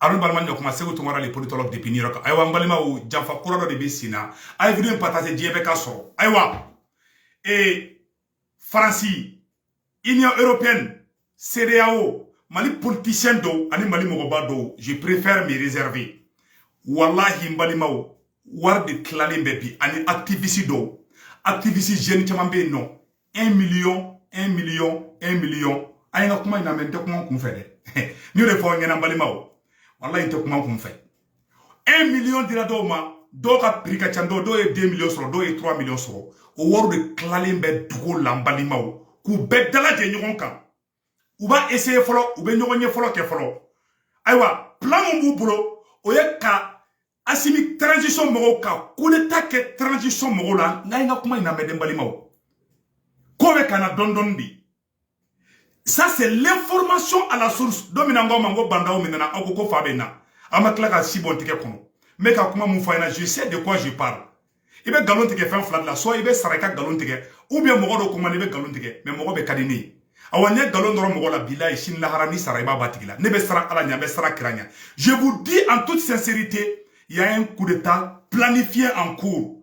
Arun balman yo kuma segu tumara les politologues depuis New York aywa mbalima ou janfa kurado de besina ay vidéo partager diebe ka so aywa et France Union européenne CEDEAO Mali politicien do ani Mali mogoba do je préfère me réserver wallahi mbalima ou war de klale mbebi ani activiste do activiste jeune chamambe non 1 million 1 million 1 million ay nga kuma ina mente kuma kum fede ni le fo ngena mbalima ou wallahi te kuma kum fe 1 million dira do ma do ka prix ka chando do e 2 millions soro do e 3 millions soro o wor de klale mbe dugo lambalima ou ku bedala je nyon kan ou ba essayer folo ou be nyon nye folo ke folo aywa plan mu bolo o ye ka asimi transition mogo ka coup d'état ke transition mogo la nga kuma ina mede mbalima ou ko be kana dondon di. Ça c'est l'information à la source. Dominango mango bandao minana okoko fabena. Amakla ka sibon tike kono. Mais ka kuma mu fayna je sais de quoi je parle. Ibe galon tike fin flat la soit ibe saraka galon tike ou bien mogo do kuma ibe galon tike mais mogo be kadini. Awanya galon doro mogo la billahi shin la harami saraiba batigila. Nebe sara ala nya be sara kranya. Je vous dis en toute sincérité, il y a un coup d'état planifié en cours.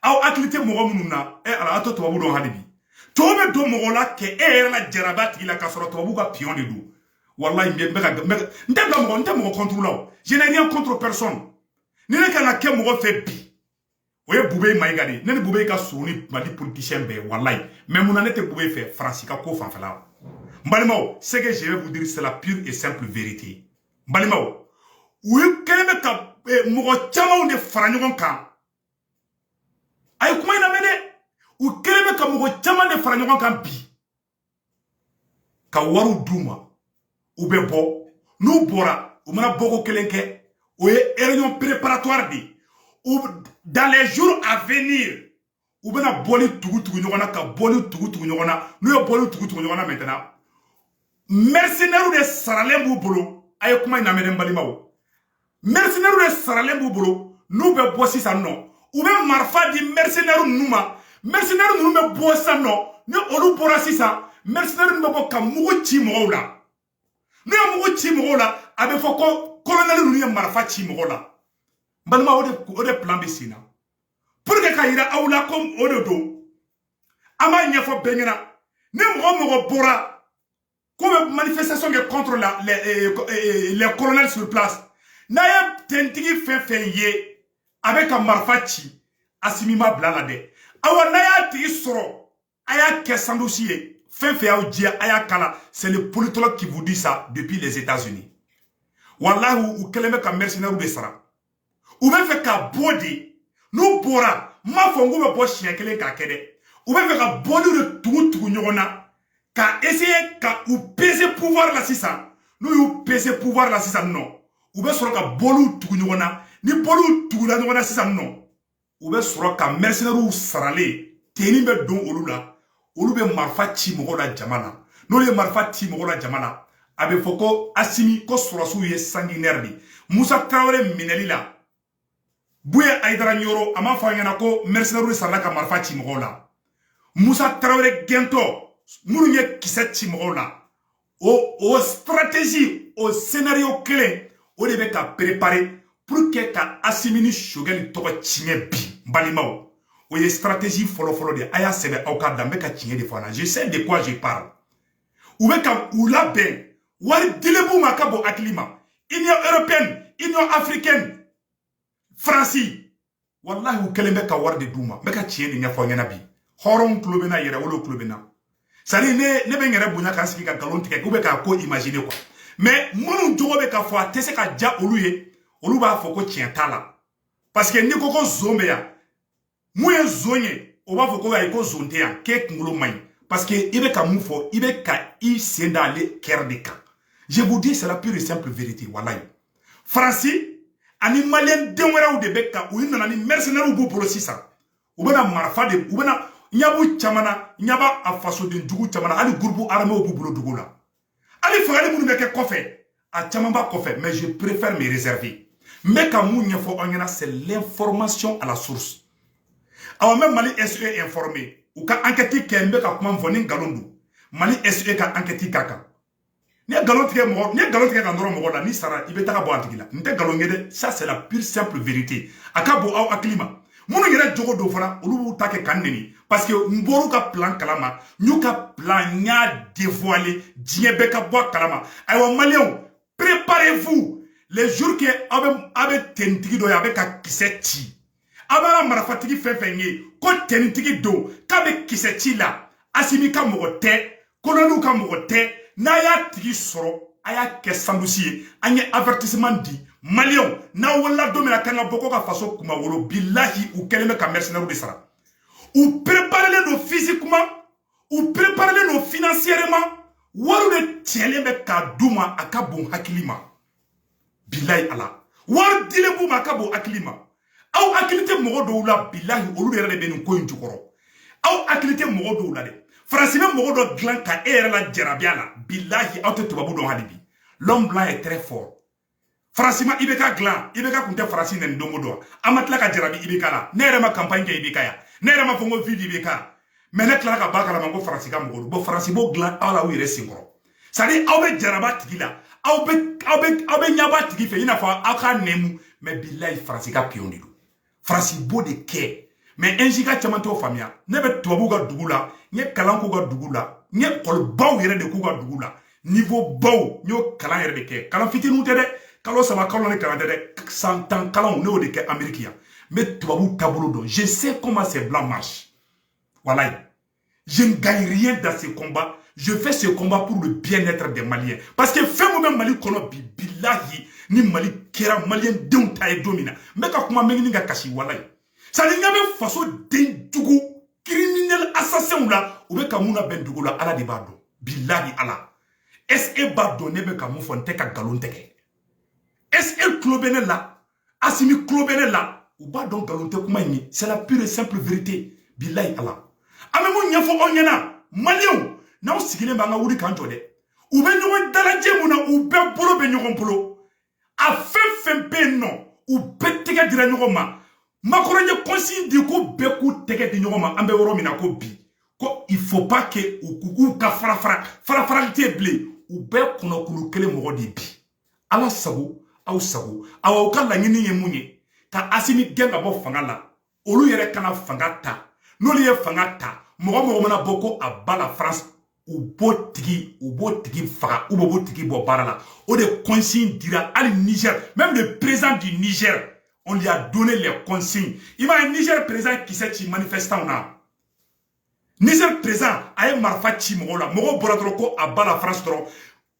Aw activité mogo mununa e ala ato to don hadibi. Tobe do mogola ke la jarabat il a kasoro tobu ka pion de dou. Wallahi ndem mo contrôle. Je n'ai rien contre personne. Ni ne kana ke mo fait bi. Oye boubé maigadi, ne boubé ka souni mali politicien be wallahi. Mais mon anete boubé fait France ka ko fanfala. Mbalimao, ce que je vais vous dire c'est la pure et simple vérité. Mbalimao, oui keleme ka mo chama de faranyon kan. Ay kuma ina mede ou keleme ka mugo chama de faranyon kan bi ka waru duma ou be bo nous bora ou mana boko kelenke ou réunion préparatoire di ou dans les jours à venir ou bena boli tugu nyona ka boli tugu nyona nous yo boli tugu nyona maintenant mercenaire de saralem bu bolo ay kuma ina meden balimawo mercenaire de saralem bu bolo nous be bossi ça non ou be marfa di mercenaire numa mercenaire nous me bossa non ne olu bora sisa mercenaire nous me ka mugo chi mo la ne mugo chi mo la abe foko colonel nous ye marfa chi mo la balma ode plan bisina pour que kayira awla comme ododo ama nyefo bengena ne mo bora comme manifestation contre les colonels sur place na ya tentigi fe ye avec un marfa chi asimima blala de awa naya ti soro aya kesandosie fin au dia aya kala c'est le politologue qui vous dit ça depuis les États-Unis wallahi ou keleme ka mercenaire de sara ou be fe ka body nous bora ma fongo be bo chien kele ka kede ou be fe ka body de tout nyona ka essayer ka ou peser pouvoir la sisa nous you peser pouvoir la sisa non ou be soro ka bolu tout nyona ni bolu tout la nyona sisa non ou be soro ka mercenaire ou sarale teni be don olula olu be marfa chi mogo la jamana no le marfa chi mogo la jamana abe foko asimi ko sorosu ye sanguinaire di Moussa Traoré mineli la Bouye Aïdara Nyoro ama fa ngana ko mercenaire ou sarala ka marfa chi mogo la Moussa Traoré gento muru ye kisse chi mogo la o stratégie au scénario clé o de be ka préparer pour que ka asimini shogeli to chine bi balimao o ye stratégie folo de aya sebe au ka dambe ka chine de fana je sais de quoi je parle ou be ka ou la ben wari dilebu makabo aklima Union européenne Union africaine France wallahi ou kelembe ka war de duma be ka chine nya fo ngena bi horon klubena yere wolo klubena sari ne be ngere bunya kan siki ka galon tike ko be ka ko imaginer quoi mais monu jogo be ka fo atese ka ja oluye olu ba fo ko tientala parce que ni koko zombe ya mouye zonye o ba fo ko ay ko zonte ya ke ngolo mai parce que ibe ka mufo ibe ka i senda le kerdeka je vous dis c'est la pure et simple vérité wallahi France ani malien denwera ou de beka ou ina ni mercenaire ou bolo sisa ou bena marfa de ou bena nyabu chamana nyaba afaso de dugu chamana ali groupe armé ou bolo dugula ali fagale munu beke kofe a chamamba kofe mais je préfère me réserver mais quand c'est l'information à la source. Alors même Mali SE est informé. Ou ka enquête kembe ka kuma vonin galondu. Mali SE ka enquête kaka. Ni galon tigɛ mɔgɔ, ni galon tigɛ ka nɔrɔ mɔgɔ la, ni sara i bɛ taga bɔ a tigi la. N tɛ galon ye dɛ. Ça c'est la pure simple vérité. A ka bon aw hakili ma. Minnu yɛrɛ jogo do fana, olu b'u ta kɛ kan neni. Parce que n bɔr'u ka plan kalama, n y'u ka plan n y'a dévoilé, diɲɛ bɛɛ ka bɔ a kalama. Ayiwa maliyɛnw, préparez-vous. Les jours que aw bɛ tenitigi dɔ ye, a bɛ ka kisɛ ci. Aw b'a la marifatigi fɛn fɛn ye, ko tenitigi don, k'a bɛ kisɛ ci la. Asimi ka mɔgɔ tɛ, koloniw ka mɔgɔ tɛ. N'a y'a tigi sɔrɔ, a y'a kɛ sandusi ye. An ye avertissement di. Maliyɛnw, n'a wolola don min na kan ka bɔ ko ka faso kuma wolo, bilahi u kɛlen bɛ ka mercenaires de sara. U préparelen don physiquement, u préparelen don financièrement. Wari de tiɲɛlen bɛ k'a d'u ma a ka bon hakili ma. Bilahi ala. Wari dilen b'u ma a ka bon hakili ma. Aw hakili tɛ mɔgɔ dɔw la, bilahi olu yɛrɛ de bɛ nin ko in jukɔrɔ. Aw hakili tɛ mɔgɔ dɔw la dɛ. Faransi bɛ mɔgɔ dɔ dilan ka e yɛrɛ la jarabiya la. Bilahi aw tɛ tubabu dɔn hali bi. L'homme blanc est très fort. Faransi ma IBK dilan, IBK kun tɛ Faransi nɛni don o don. An ma tila ka jarabi IBK la. Ne yɛrɛ ma campagne kɛ IBK ya. Ne yɛrɛ ma fɔ n ko vie d'IBK. Mais ne tilala ka ba kalama ko Faransi ka mɔgɔ don. Bon Faransi b'o dilan aw la u yɛrɛ senkɔrɔ. C'est-à-dire aw bɛ jaraba tigi la. Aw bɛ ɲaba tigi fɛ i n'a fɔ aw ka nɛmu. Mais bilahi Faransi ka pion de don. Faransi b'o de kɛ. Mais NJ ka caman t'o faamuya. Ne bɛ tubabu ka dugu la, n ye kalan k'u ka dugu la, n ye kɔlibaw yɛrɛ de k'u ka dugu la. Niveau baw n y'o kalan yɛrɛ de kɛ. Kalan fitininw tɛ dɛ. Kalo saba kalo ni kalan tɛ dɛ. 100 ans kalanw ne y'o de kɛ Amérique yan. N bɛ tubabu taabolo dɔn. Je sais comment ces blancs marchent. Voilà. Je ne gagne rien dans ce combat. Je fais ce combat pour le bien-être des Maliens. Parce que fɛn mun bɛ Mali kɔnɔ bi bilahi ni Mali kɛra Malien denw ta ye don min na. N bɛ ka kuma mɛngini ka kasi walayi. C'est-à-dire ɲa bɛ faso den jugu criminel assassin la u bɛ ka mun na bɛn dugu la Ala de b'a dɔn. Bilahi ala. Est-ce que b'a dɔn ne bɛ ka mun fɔ n tɛ ka nkalon tigɛ? Est-ce que tulo bɛ ne la? Asimi tulo bɛ ne la? U b'a dɔn nkalon tɛ kuma in ye. C'est la pure et simple vérité. Bilahi ala. An bɛ mun ɲɛfɔ aw ɲɛna Maliens n'aw sigilen b'an ka wuli k'an jɔ dɛ. U bɛ ɲɔgɔn dalajɛ mun na u bɛɛ bolo bɛ ɲɔgɔn bolo. A fɛn fɛn bɛ yen nɔ u bɛɛ tɛgɛ dira ɲɔgɔn ma. Macron ye consigne di ko bɛɛ k'u tɛgɛ di ɲɔgɔn ma an bɛ yɔrɔ min na ko bi. Ko il faut pas que u ka farafarali tɛ bilen. U bɛɛ kɔnɔkulu kelen mɔgɔ de bi. Ala sago aw sago. Aw ka laɲini ye mun ye? Ka Asimi gɛn ka bɔ fanga la. Olu yɛrɛ kana fanga ta. N'olu ye fanga ta, mɔgɔ mɔgɔ mana bɔ ko a ba la France u b'o tigi faga ou b'o tigi bɔ baara la. O de consigne dira hali Niger, même le président du Niger, on lui a donné les consignes. Il m'a un Niger président qui s'est ci manifestant na. Niger président a ye marifa ci mɔgɔw la. Mɔgɔw bɔra dɔrɔn ko a ba la France dɔrɔn.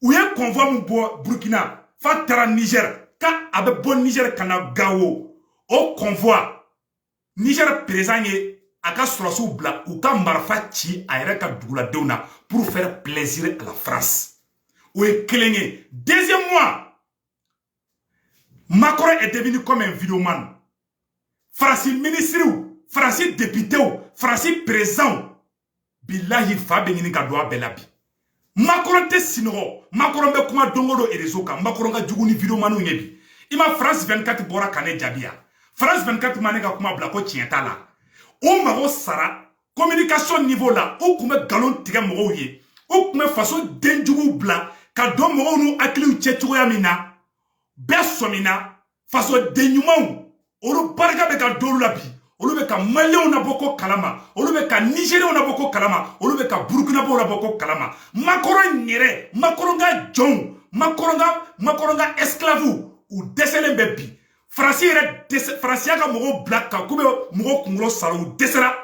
U ye convoi mun bɔ Burkina fa taara Niger ka a bɛ bɔ Niger ka na Gao. O convoi Niger président ye a ka sɔrɔsiw bila u ka marifa ci a yɛrɛ ka duguladenw na pour faire plaisir à la France. O ye kelen ye. Deuxième mois, Macron est devenu comme un vidéoman. Faransi ministriw, Faransi députéw, Faransi président, bilahi fa bɛ ɲini ka don a bɛɛ la bi. Macron tɛ sinɔgɔ. Macron bɛ kuma don o don réseau kan. Macron ka jugu ni vidéomanw ye bi. I ma France 24 bɔra ka ne jaabi ya. France 24 ma ne ka kuma bila ko tiɲɛ t'a la. O mago sara communication niveau la o kun bɛ galon tigɛ mɔgɔw ye. O kun bɛ faso denjuguw bila ka dɔn mɔgɔw n'u hakiliw cɛ cogoya min na. Bɛɛ sɔmina faso den ɲumanw olu barika bɛ ka dɔw la bi. Olu bɛ ka Maliens nabɔ ko kalama. Olu bɛ ka Nigériens nabɔ ko kalama. Olu bɛ ka Burkinabɔw nabɔ ko kalama. Macron yɛrɛ, Macron ka jɔnw, Macron ka esclaves u dɛsɛlen bɛ bi. Faransi yɛrɛ dɛsɛ, Faransiya ka mɔgɔw bila ka k'u bɛ mɔgɔw kunkolo sara u dɛsɛra.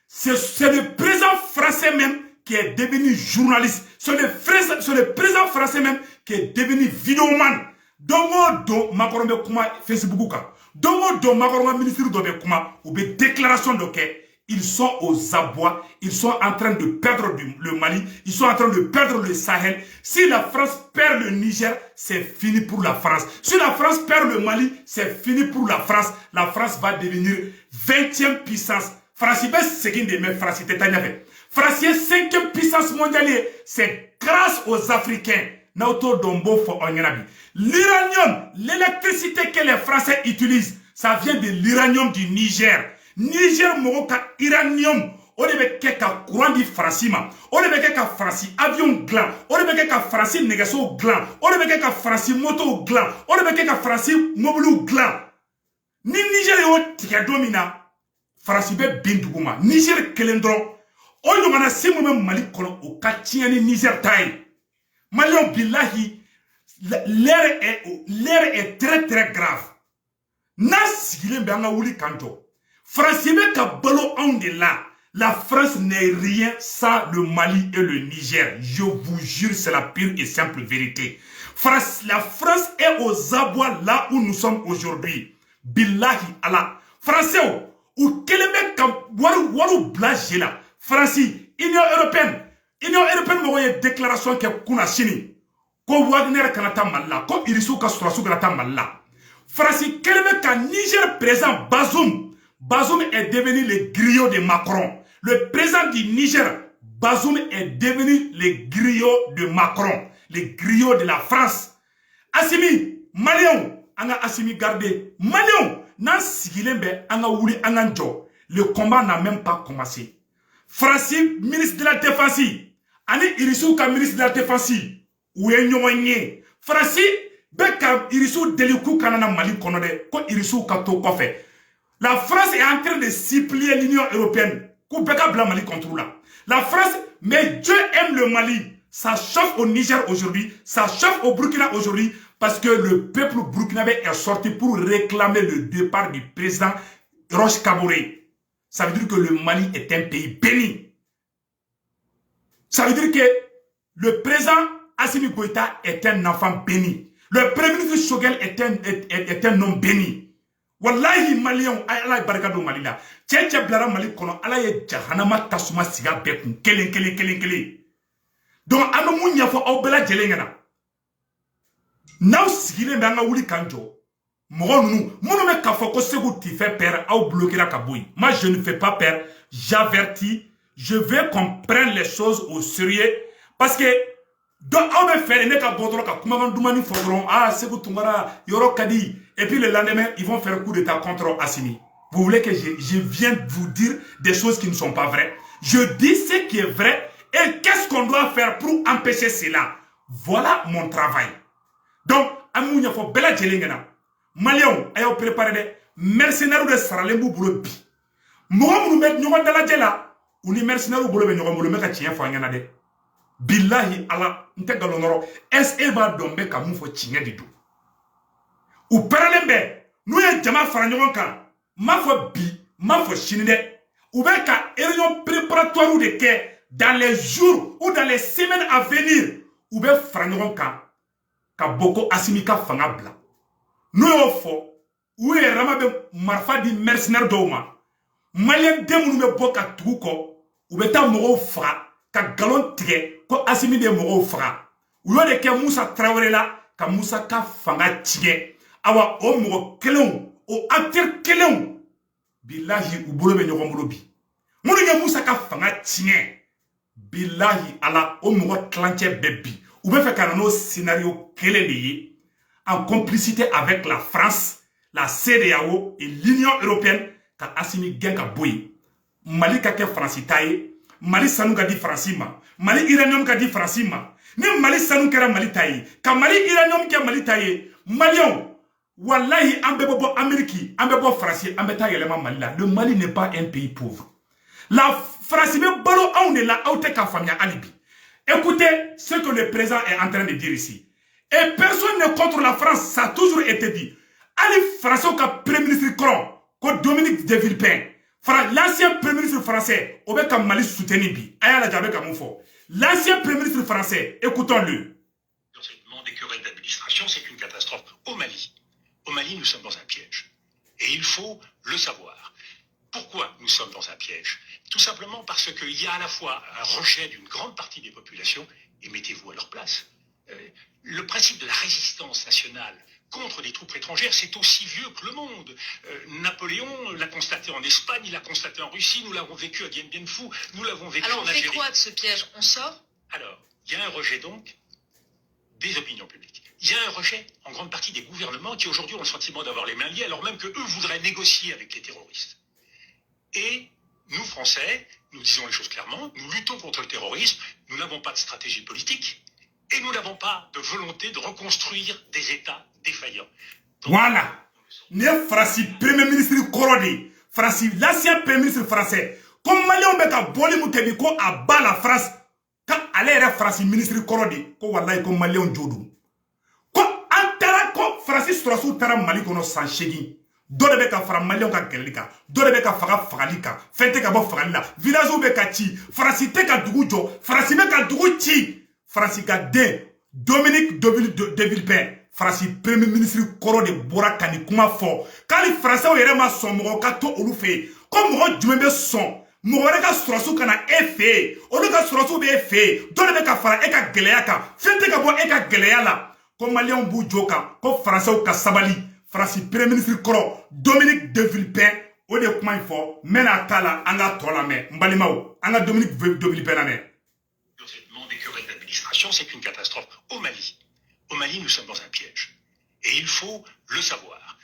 C'est le président français même qui est devenu journaliste. C'est le président français même qui est devenu vidéoman. Donc, Macron bɛ kuma Facebook kan. Donc, Macron ka ministre dɔ bɛ kuma, u bɛ déclaration dɔ kɛ. Ils sont aux abois, ils sont en train de perdre le Mali, ils sont en train de perdre le Sahel. Si la France perd le Niger, c'est fini pour la France. Si la France perd le Mali, c'est fini pour la France. La France va devenir 20e puissance. France bɛ segin de mais France tɛ taa ɲɛfɛ. France ye 5e puissance mondiale, c'est grâce aux Africains. N'aw t'o dɔn b'o fɔ aw ɲɛna bi. L'uranium, l'électricité que les Français utilisent, ça vient de l'uranium du Niger. Niger mɔgɔw ka uranium o de bɛ kɛ ka courant di Faransi ma, o de bɛ kɛ ka Faransi avion dilan, o de bɛ kɛ ka Faransi nɛgɛsow dilan, o de bɛ kɛ ka Faransi motow dilan, o de bɛ kɛ ka Faransi mobiliw dilan. Ni Niger y'o tigɛ don min na, Faransi bɛ bin dugu ma. Niger kelen dɔrɔn, o ɲɔgɔnna se mun bɛ Mali kɔnɔ o ka tiɲɛ ni Niger ta ye. Maliens billahi, l'air est très très grave. N'a sigilen bɛ an ka wuli kan jɔ. Faransi bɛ ka balo anw de la. La France n'est rien sans le Mali et le Niger. Je vous jure, c'est la pure et simple vérité. La France est aux abois là où nous sommes aujourd'hui. Billahi Allah. Français, ou keleme ka waru blage là. Franci, Union européenne. Union européenne m'a une déclaration que kuna sini. Ko Wagner kanata malla, ko Irisu ka surasu kanata malla. Franci, keleme ka Niger présent Bazoum. Bazoum est devenu le griot de Macron. Le président du Niger, Bazoum, est devenu le griot de Macron. Le griot de la France. Assimi, Malion, anga Assimi gardé. Malion, nan sigilembe, anga wuli, anga njo. Le combat n'a même pas commencé. Franci, ministre de la Défense. Ani Irisu ka ministre de la Défense. Ouye nyonye. Franci, beka Irisu deliku kanana Mali konode. Ko Irisu kato kofe. La France est en train de supplier l'Union européenne. Mali contre là. La France, mais Dieu aime le Mali. Ça chauffe au Niger aujourd'hui, ça chauffe au Burkina aujourd'hui, parce que le peuple burkinabé est sorti pour réclamer le départ du président Roch Kaboré. Ça veut dire que le Mali est un pays béni. Ça veut dire que le président Assimi Goïta est un enfant béni. Le premier ministre Choguel est un homme béni. Wallahi Malion, Allah barakado Mali la. Tchétché blara Mali kono, Allah ye jahanama tasuma siga bekun, kelen. Donc, ame mounya fo au bela djelengana. Now sigile mbe anga wuli kanjo. Mouron nous, mounou me kafo ko segou ti fait peur, au bloquer la kaboui. Moi, je ne fais pas peur, j'avertis, je veux qu'on prenne les choses au sérieux, parce que, donc, on va faire une kabotro ka kumaman doumani fodron, ah, segou tungara, yoro kadi, et puis le lendemain, ils vont faire un coup d'état contre Assimi. Vous voulez que je vienne vous dire des choses qui ne sont pas vraies? Je dis ce qui est vrai et qu'est-ce qu'on doit faire pour empêcher cela. Voilà mon travail. Donc, Amounia faut bella djelengena. Malion, ayo préparé des mercenaires de Saralembu Boulobi. Moi, nous mettons dans la djela. Ou ni mercenaires Boulobi, nous mettons dans la djela. Billahi Allah, n'te galonoro. Est-ce va domber comme nous faut tirer du tout? Ou paralembe, nous y jama faranyon ka, ma fo bi, ma fo chinide, ou bien ka réunion préparatoire ou de ke, dans les jours ou dans les semaines à venir, ou bien faranyon ka boko asimika fangabla. Nous y fo, ou y ramabe marfa di mercenaire d'oma, malien demou me boka truko, ou bien ta moro fra, ka galon tige, ko asimi de moro fra, ou y de ke Moussa Traoré la, ka Moussa ka fanga tige. Awa o mo kelon o acteur kelon billahi u bolo be nyogo molo bi munu nya Musa ka fanga tien billahi ala o mo clanche bebi u be fe kana no scénario kele de en complicité avec la France, la CEDEAO et l'Union européenne ka Assimi genka boy Mali ka ke francitaye Mali sanu ka di francima Mali iranium ka di francima ni Mali sanu kera Mali taye ka Mali iranium ke Mali taye Malion. Wallahi, ambebo Amérique, ambebo France, ambeta yelema Mali là. Le Mali n'est pas un pays pauvre. La France, me balo on est là, aute ka famia alibi. Écoutez ce que le président est en train de dire ici. Et personne ne contre la France, ça a toujours été dit. Ali France au premier ministre Cron, que Dominique de Villepin, l'ancien premier ministre français, au bec Mali soutenu bi. Aya la jabe kamoufo. L'ancien premier ministre français, écoutons-le. Dans cette demande des querelles d'administration, c'est une catastrophe au Mali. Au Mali, nous sommes dans un piège. Et il faut le savoir. Pourquoi nous sommes dans un piège? Tout simplement parce qu'il y a à la fois un rejet d'une grande partie des populations, et mettez-vous à leur place. Le principe de la résistance nationale contre des troupes étrangères, c'est aussi vieux que le monde. Napoléon l'a constaté en Espagne, il l'a constaté en Russie, nous l'avons vécu à Dien Bien Phu, nous l'avons vécu en Algérie. Alors on fait quoi de ce piège? On sort? Alors, il y a un rejet donc des opinions publiques. Il y a un rejet en grande partie des gouvernements qui aujourd'hui ont le sentiment d'avoir les mains liées alors même qu'eux voudraient négocier avec les terroristes. Et nous, Français, nous disons les choses clairement, nous luttons contre le terrorisme, nous n'avons pas de stratégie politique et nous n'avons pas de volonté de reconstruire des États défaillants. Donc, voilà. Ne Fransi premier ministre Korodi, Fransi l'ancien premier ministre français. Comme Malion beka boli mutebi ko aba la France, quand allait la Fransi ministre Korodi, ko wallahi ko Malion jodu. Ko antara ko Fransi Strassou tara Mali kono san shegi. Dole beka fara Malion ka kelika, dole beka faga fagalika, fente ka bo fagalila, village beka chi, Fransi te ka dugu jo, Fransi beka dugu chi, Fransi ka den, Dominique de Villepin. Fransi premier ministre koro de bora kani kuma fo kali français o yere ma son mo ka to olu fe ko mo jumbe son mo wore ka surasu kana efe olu ka surasu be efe do de ka fara e ka geleya ka fente ka bo e ka geleya la ko malien bu joka ko français o ka sabali Fransi premier ministre koro Dominique de Villepin o de kuma fo mena kala anga tola me mbalimaw anga Dominique de Villepin na me. Le traitement des querelles d'administration, c'est une catastrophe au Mali. Au Mali, nous sommes dans un piège. Et il faut le savoir.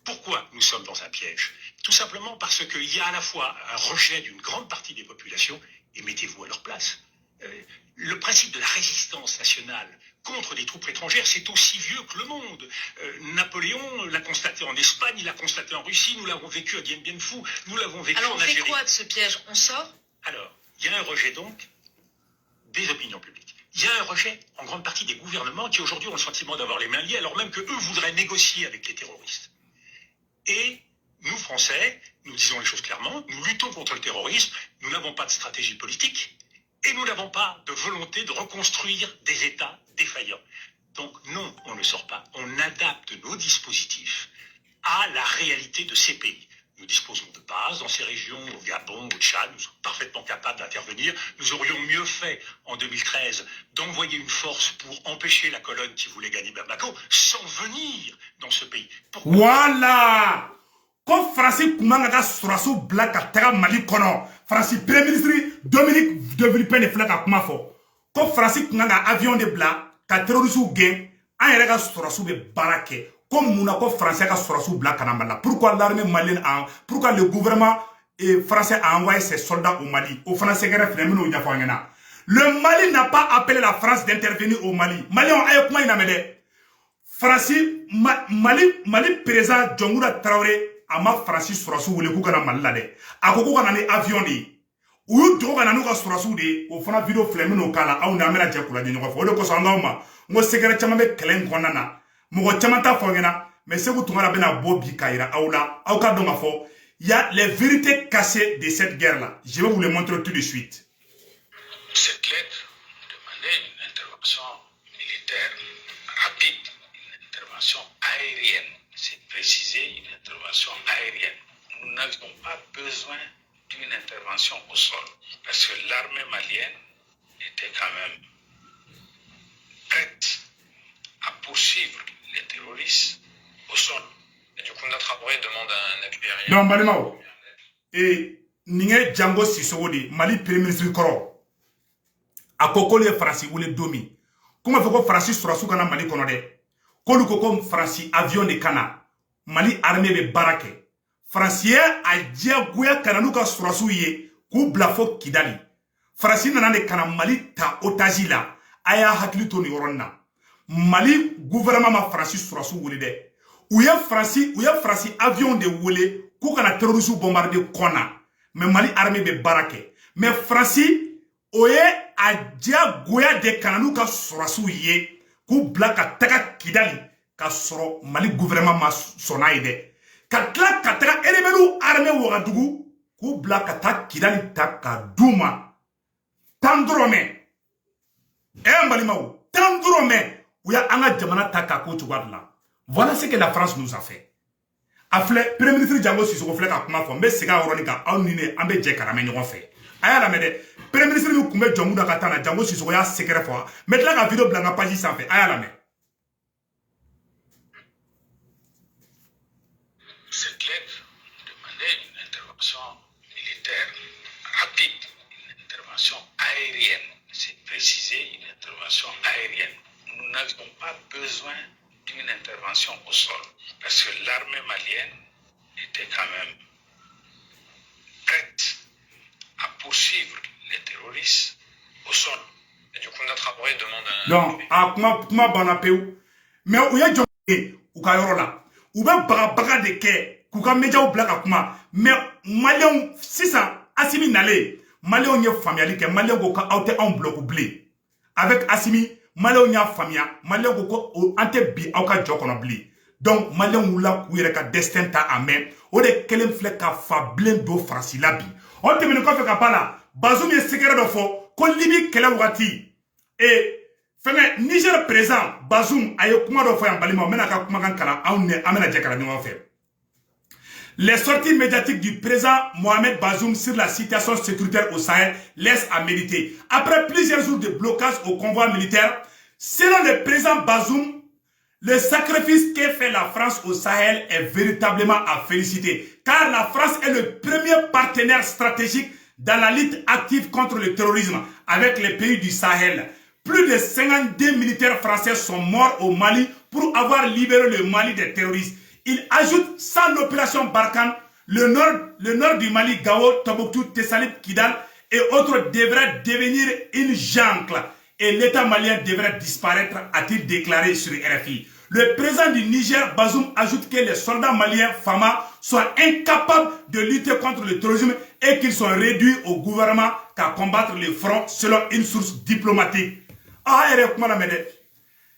Pourquoi nous sommes dans un piège? Tout simplement parce qu'il y a à la fois un rejet d'une grande partie des populations, et mettez-vous à leur place. Le principe de la résistance nationale contre des troupes étrangères, c'est aussi vieux que le monde. Napoléon l'a constaté en Espagne, il l'a constaté en Russie, nous l'avons vécu à Dien Bien Phu, nous l'avons vécu Alors en on fait Algérie. quoi de ce piège? On sort? Alors, il y a un rejet donc des opinions publiques. Il y a un rejet en grande partie des gouvernements qui aujourd'hui ont le sentiment d'avoir les mains liées alors même qu'eux voudraient négocier avec les terroristes. Et nous, Français, nous disons les choses clairement, nous luttons contre le terrorisme, nous n'avons pas de stratégie politique et nous n'avons pas de volonté de reconstruire des États défaillants. Donc non, on ne sort pas. On adapte nos dispositifs à la réalité de ces pays. Nous disposons de bases dans ces régions, au Gabon, au Tchad, nous sommes parfaitement capables d'intervenir. Nous aurions mieux fait en 2013 d'envoyer une force pour empêcher la colonne qui voulait gagner Bamako sans venir dans ce pays. Pourquoi? Voilà! Quand Francis Koumanga Sourassou Black a taga Mali kono, Francis Premier ministre Dominique de Villepin ne flaka kuma fo. Quand Francis Koumanga avion de Black, ka terroristes gain, an yere ka Sourassou be barake. Comme Mouna ko français ka Sourassou Black kanambala. Pourquoi l'armée malienne a, pourquoi le gouvernement français a envoyé ses soldats au Mali? Au français le Mali n'a pas appelé la France d'intervenir au Mali. Mali on a comment il a mené? Francis Mali président Djongoura Traoré ama Francis Sourassou wole ku kana Mali la de. Akoko kana ni avion de. Uyu dogo kana nuka Sourassou de. O fana video flemme no kala au na mena je kula de nyoko fo. O de ko sanga uma. Ngo segere chama be kelen konana. Mugo chamata fongena, mais c'est vous tombez à Bobby Kaira, Aoula, Aoka Domafo. Il y a les vérités cachées de cette guerre-là. Je vais vous les montrer tout de suite. Cette lettre demandait une intervention militaire rapide, une intervention aérienne. C'est précisé, une intervention aérienne. Nous n'avions pas besoin d'une intervention au sol, parce que l'armée malienne était quand même prête à poursuivre les terroristes au sol. Et du coup, notre Traoré demande un expérience. Non, Malimao. Et Ninge Django Sissoko Mali Premier ministre Koro. A Koko le Francis ou le Domi. Comment faut que Francis Sourassou kana Mali konode? Kolu Koko Francis avion de Kana. Mali armée be barake. Francis a dia Gouya Kananuka Sourassou ye. Kou blafo Kidali. Francis nana de Kana Mali ta otazila. Aya hakili toni oronna. Mali gouvernement ma Francis Sourassou wole de. Ou ya Francis avion de wole kou kana terroristes bombarder kona. Mais Mali armée be barake. Mais Francis oye a dia Gouya de Kananou ka Sourassou ye kou blaka taga Kidali ka soro Mali gouvernement ma sona ide. Ka taga erebelu armée Ouagadougou kou blaka ta Kidali ta ka Douma. Tandrome. Mbalimaou. Tandrome. Voilà ce que la France nous a fait. Afle, Premier ministre Django Sissoko Flek a kuma fo, mbe sega oronika, au nine, ambe je karame nyon fait. Aya la mede, Premier ministre nous kumbe Django da katana, Django Sissoko ya secret fo. Maintenant la vidéo blanca page sans fait. Aya la mede. Cette lettre demandait une intervention militaire rapide, une intervention aérienne. C'est précisé, une intervention aérienne. Nous n'avions pas besoin d'une intervention au sol, parce que l'armée malienne était quand même prête à poursuivre les terroristes au sol. Et du coup, notre Traoré demande un... Donc, kuma banna pewu. Mais u ye jɔn u ka yɔrɔ la. U bɛ bagabaga de kɛ k'u ka médiaw bila ka kuma. Mais maliyɛnw sisan Assimi nalen maliyɛnw ye faamuyali kɛ. Maliyɛnw ko k'aw tɛ anw bloc bilen. Avec Assimi maliyɛnw y'a faamuya. Maliyɛnw ko ko an tɛ bi aw ka jɔ kɔnɔ bilen. Donc maliyɛnw wulila k'u yɛrɛ ka destin ta en main. O de kelen filɛ ka fa bilen don Faransi la bi. O tɛmɛnen kɔfɛ ka ban la Bazoum ye secret dɔ fɔ ko Libi kɛlɛ wagati fɛngɛ Niger président Bazoum a ye kuma dɔ fɔ yan balimaw n bɛna ka kumakan kalan anw ne an bɛna jɛ kalan ɲɔgɔn fɛ. Les sorties médiatiques du président Mohamed Bazoum sur la situation sécuritaire au Sahel laissent à méditer. Après plusieurs jours de blocage au convoi militaire, selon le président Bazoum, le sacrifice qu'a fait la France au Sahel est véritablement à féliciter, car la France est le premier partenaire stratégique dans la lutte active contre le terrorisme avec les pays du Sahel. Plus de 52 militaires français sont morts au Mali pour avoir libéré le Mali des terroristes. Il ajoute, sans l'opération Barkhane, le nord du Mali, Gao, Tombouctou, Tessalip, Kidal et autres devraient devenir une jungle et l'État malien devrait disparaître, a-t-il déclaré sur RFI. Le président du Niger, Bazoum, ajoute que les soldats maliens, FAMA, sont incapables de lutter contre le terrorisme et qu'ils sont réduits au gouvernement qu'à combattre le front selon une source diplomatique. Ah,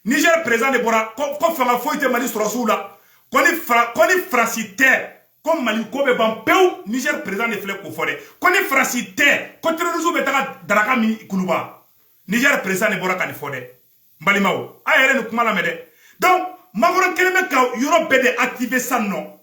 Niger président de Bora, quand Fama Foyte Mali sur Soula, quand il francité, comme Mali Kobe Bampeu, Niger président de Flek Kofore, quand il francité, quand il résout Betaka Drakami Kuluba, Niger président de Bora Kanifode, Balimao, ah, nous comment la mede. Donc, Magoro Keleme Kao, Yoro Bede activé ça non,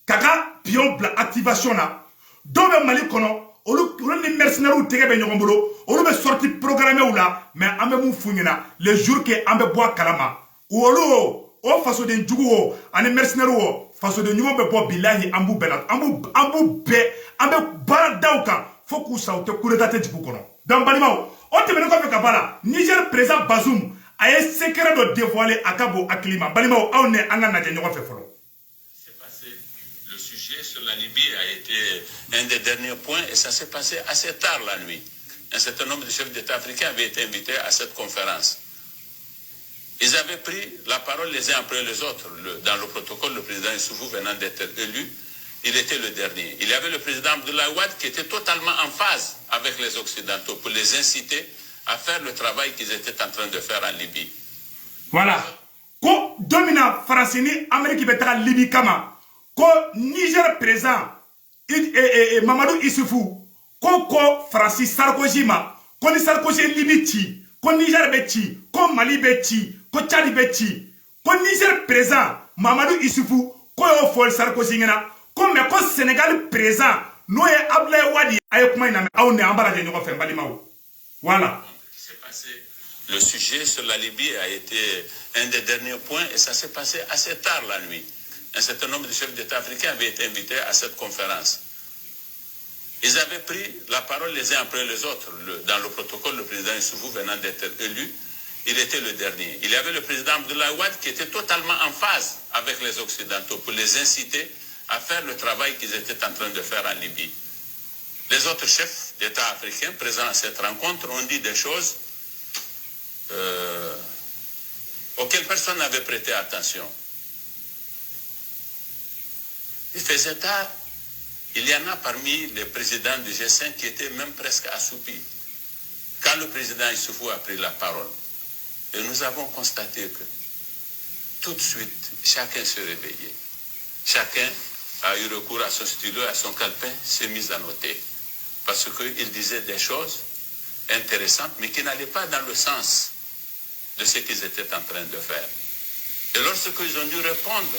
Kaka Pion Bla activation là, Dobe Mali Kono, olu ni mercenaires ou tege be ɲɔgɔn bolo olu be sorti programmé ou la mais an bɛ mun f'u ɲɛna le jour que an bɛ bɔ a kalama olu o fasoden jugu o ani mercenaires o fasoden ɲuman bɛ bɔ bilahi an b'u bɛɛ la an b'u bɛɛ an bɛ baara da u kan fo k'u sa u tɛ coup d'état tɛ jigin u kɔnɔ donc balimaw o tɛmɛnen kɔfɛ ka ban la Niger président Bazoum a ye secret dɔ dévoilé a ka bon hakili ma balimaw aw ne an ka lajɛ ɲɔgɔn fɛ fɔlɔ. Le sujet sur la Libye a été un des derniers points et ça s'est passé assez tard la nuit. Un certain nombre de chefs d'État africains avaient été invités à cette conférence. Ils avaient pris la parole les uns après les autres. Dans le protocole, le président Issoufou venant d'être élu, il était le dernier. Il y avait le président Abdoulaye Wade qui était totalement en phase avec les Occidentaux pour les inciter à faire le travail qu'ils étaient en train de faire en Libye. Voilà. Ko domina Francini, Amérique betara Libye kama. Ko Niger présent Mamadou Issoufou ko Francis Sarkozy ma ko ni Sarkozy Libye ci ko Niger be ci ko Mali be ci ko Tchad be ci ko Niger présent Mamadou Issoufou ko yo fol Sarkozy ngena ko me ko Sénégal présent no ye Abdoulaye Wade ay kuma ina aw ne ambara de ñoko fe balimaw voilà. Le sujet sur la Libye a été un des derniers points et ça s'est passé assez tard la nuit. Un certain nombre de chefs d'État africains avaient été invités à cette conférence. Ils avaient pris la parole les uns après les autres. Dans le protocole, le président Issoufou venant d'être élu, il était le dernier. Il y avait le président Abdoulaye Wade qui était totalement en phase avec les Occidentaux pour les inciter à faire le travail qu'ils étaient en train de faire en Libye. Les autres chefs d'État africains présents à cette rencontre ont dit des choses auxquelles personne n'avait prêté attention. Il faisait tard. Il y en a parmi les présidents du G5 qui étaient même presque assoupis. Quand le président Issoufou a pris la parole, et nous avons constaté que tout de suite, chacun se réveillait. Chacun a eu recours à son stylo, à son calepin, s'est mis à noter. Parce qu'il disait des choses intéressantes, mais qui n'allaient pas dans le sens de ce qu'ils étaient en train de faire. Et lorsqu'ils ont dû répondre,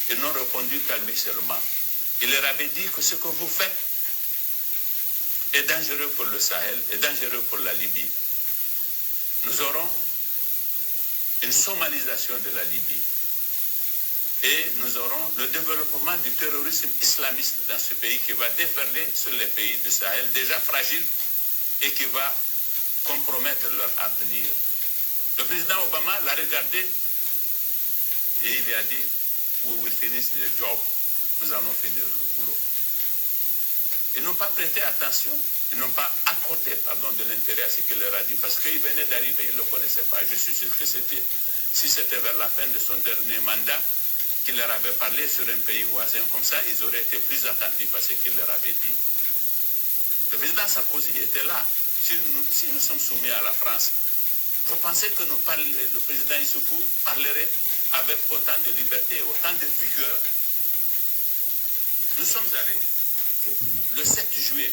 ils n'ont répondu qu'à lui seulement. Il leur avait dit que ce que vous faites est dangereux pour le Sahel, est dangereux pour la Libye. Nous aurons une somalisation de la Libye. Et nous aurons le développement du terrorisme islamiste dans ce pays qui va déferler sur les pays du Sahel, déjà fragiles, et qui va compromettre leur avenir. Le président Obama l'a regardé et il a dit, we will finish the job. Nous allons finir le boulot. Ils n'ont pas prêté attention, ils n'ont pas accordé de l'intérêt à ce qu'il leur a dit parce qu'il venait d'arriver, ils ne le connaissaient pas. Je suis sûr que si c'était vers la fin de son dernier mandat qu'il leur avait parlé sur un pays voisin comme ça, ils auraient été plus attentifs à ce qu'il leur avait dit. Le président Sarkozy était là. Si nous sommes soumis à la France, vous pensez que le président Issoufou parlerait avec autant de liberté, autant de vigueur? Nous sommes allés le 7 juillet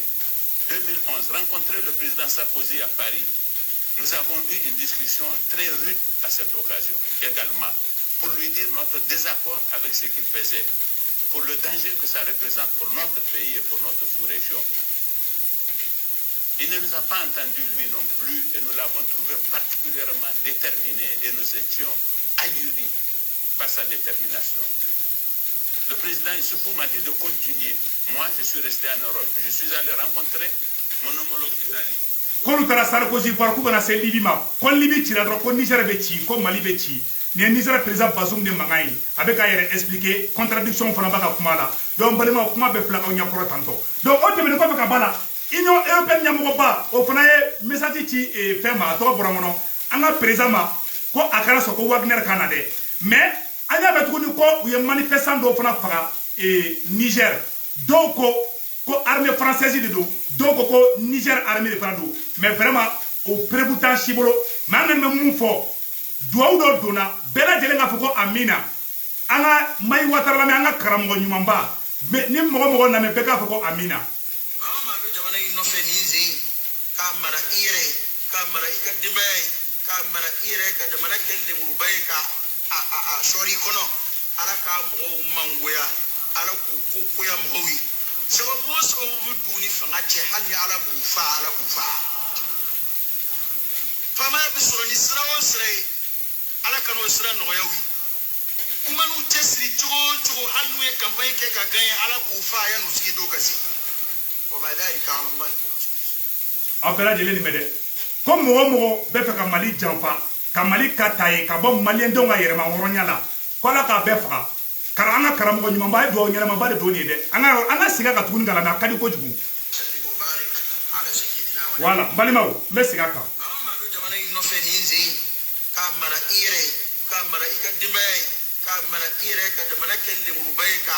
2011 rencontrer le président Sarkozy à Paris. Nous avons eu une discussion très rude à cette occasion également pour lui dire notre désaccord avec ce qu'il faisait, pour le danger que ça représente pour notre pays et pour notre sous-région. Il ne nous a pas entendus, lui non plus, et nous l'avons trouvé particulièrement déterminé et nous étions ahuris par sa détermination. Le président Issoufou m'a dit de continuer. Moi, je suis resté en Europe. Je suis allé rencontrer mon homologue italien. Quand tu as Sarkozy, par contre, on a Libye, quand Libye, tu as droit, Niger Beti, comme Mali Beti, ni Niger président Bazoum de Mangaï, avec à expliquer contradiction pour la Baka Kumala. Donc, Balema Kuma Befla, on y a encore tantôt. Donc, on te met quoi avec Kabala? Union européenne Yamoba, au Fanae, Messagiti et Ferma, Toro Boramono, Anga Présama, ko Akara Soko Wagner Canada. Mais, Anya Betrouni ko, ou y a manifestant d'au Fana et Niger. Donc, ko armée française de dos, donc ko Niger armée de Prado. Mais vraiment, au prébutant Chibolo, même Moufo, Douaoudo Dona, Bella Jelenga Foko Amina, Anga Mai Watarame, Anga Karamgo Numamba, mais Nimo Name Beka Foko Amina. Kamara ire kamara ika dimbai kamara ire ka jamana kende murubai ka a shori kono ala ka mo mangoya ala ku ya mowi sababu so duni fangati hali ala bufa ala kufa fama bisuro ni sirawo sirai ala kano sira no yawi kuma nu tesri tugo halu e campagne ke ka ganye ala kufa ya nu sigi do kasi wa ma dhalika ala allah Appela de l'ennemi. Comme Momo, Befaka Mali Jamfa, Kamali Kataye, Kabom Malien Donga Yerma Oronyala, Kolaka Befra, Karanga Karambo Yumamba, Yamaba de Donide, Anna Siga Tunga, la Kadiko. Voilà, Balimao, Messigaka. Kamara ire, Kamara ika dimbai, Kamara ire, Kadamana Kendi Murubaika,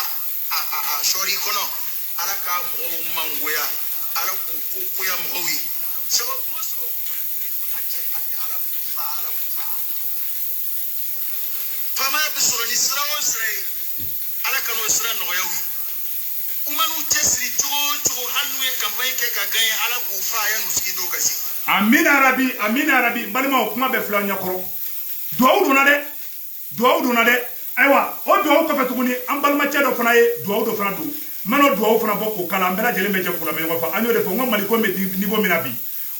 a Shori Kono, Alaka Mo Manguya, Alaku ya Mowi. Sababu so duni fangati hali ala kufa ala kufa. Fama bisuro ni sirawo sirai ala kano sira no yawi. Umanu tesri tugo halu e campagne ke ka ganye ala kufa ya no sigi do kasi. Amina Arabi, Balima kuma be fla nyakoro. Duawu na de. Aywa, o duawu ko fetukuni ambalma chedo fana ye duawu fana do. Mano duawu fana boko kala ambela jele meje kula me ngofa anyo de fo ngom Mali ko me niveau minabi.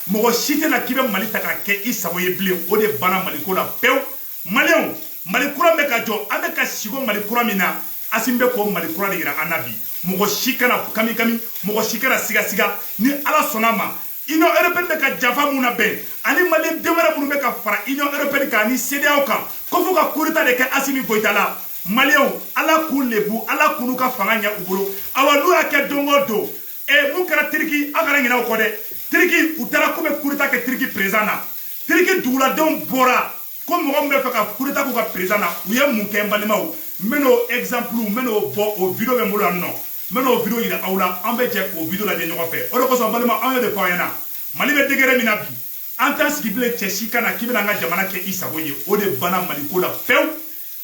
Mogo shite na kibe Mali taka ke isabo ye ble o de bana Mali ko la pew Malion Mali kura me ka jo abe ka sigo Mali kura mina asimbe ko Mali kura de gira anabi mogo shikana kami mogo shikana siga ni ala sonama Union européenne be ka jafa muna be ani Mali demara munu be ka fara Union européenne ka ni CEDEAO ka ko fu ka kurita de ke Asimi Goitala Malion ala ku lebu ala kunu ka fanga nya ubolo awalu ake dongo do e mun kara Turki akara ngina ko de Turki utara ko be kurita ke Turki prezana Turki dugula don bora ko mo ngombe fa ka kurita ko ka prezana uye mun ke mbalimaw meno exemple meno bo o video be mulo anno meno video ira awla ambe je ko video la de nyoko fe o ko so mbalima anya de fayana Mali be degere minabi anta skibile cheshi kana kibina nga jamana ke isaboye o de bana Mali ko la few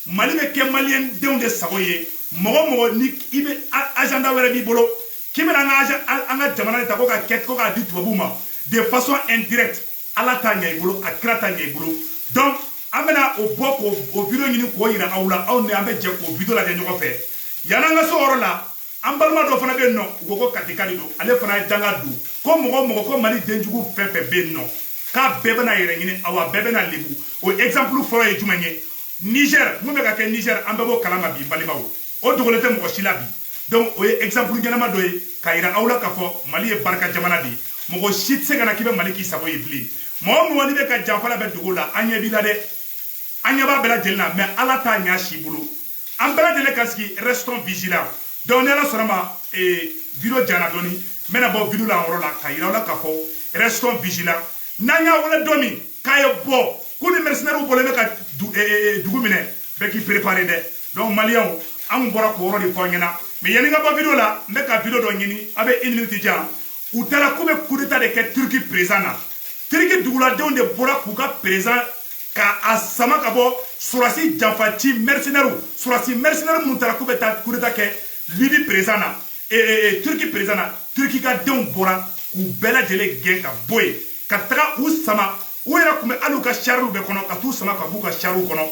Mali be ke malien de saboye mogo ni ibe agenda were bi bolo kibina nga anga jamana ta ko ka ket ko ka di tubuma de façon indirecte ala ta nya ibolo akra ta nya ibolo donc amena o boko o video ni ko ira awla aw ne ambe je ko video la de nyoko fe yana nga so orola ambalma do fana be no gogo katikali do ale fana janga du ko mogo ko Mali denjugu fefe be no ka bebe na yere ngini awa bebe na libu o exemple fo e jumenye Niger mo be ka ke Niger ambe bo kalama bi balimawo o dogolete mo shilabi donc o exemple ngenama do e kayira awla ka fo Mali e barka jamana di mo shitse kana kibe Mali ki sabo ibli mo woni be ka jafala be dogola anya bi la de anya ba bela jelna mais ala ta nya shibulu am bela jele kaski restons vigilants donc ne la sorama e video jana doni mena bo vidéo la woro la kayira la kafo restons vigilants nanya wala domi kaye bo ko ni mercenaires bo le ka dugu mine be ki préparer de donc malien am bora ko woro di fonyana mais yani nga ba vidéo la me ka vidéo do ngini abe 1 minute jan ou tala ko be coup d'état de ke Turquie présent na Turquie dugula de onde bora ku ka présent ka asama ka bo surasi janfati mercenaires surasi mercenaires mun tala ko be ta coup d'état ke Libye présent na Turquie présent na Turquie ka de on bora ku bela jele gen ka boy ka taga u sama u era kume alu ka charu be kono ka tu sama ka bu ka charu kono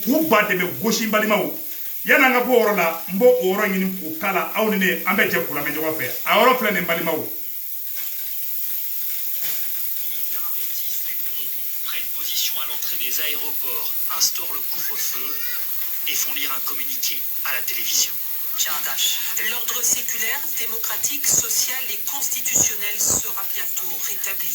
ku ba de be goshi mbalimawo yana nga bo woro la mbo woro ngini ku kala awni ne ambe je kula me nyogo fe a woro fle ne mbalimawo prennent position à l'entrée des aéroports, instaurent le couvre-feu et font lire un communiqué à la télévision. L'ordre séculaire, démocratique, social et constitutionnel sera bientôt rétabli.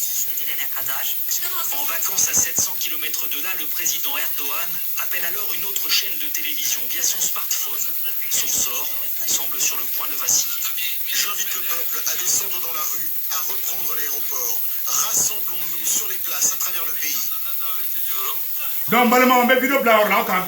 En vacances à 700 km de là, le président Erdogan appelle alors une autre chaîne de télévision via son smartphone. Son sort semble sur le point de vaciller. J'invite le peuple à descendre dans la rue, à reprendre l'aéroport. Rassemblons-nous sur les places à travers le pays. donc mbalimawo be vidéo bla woro la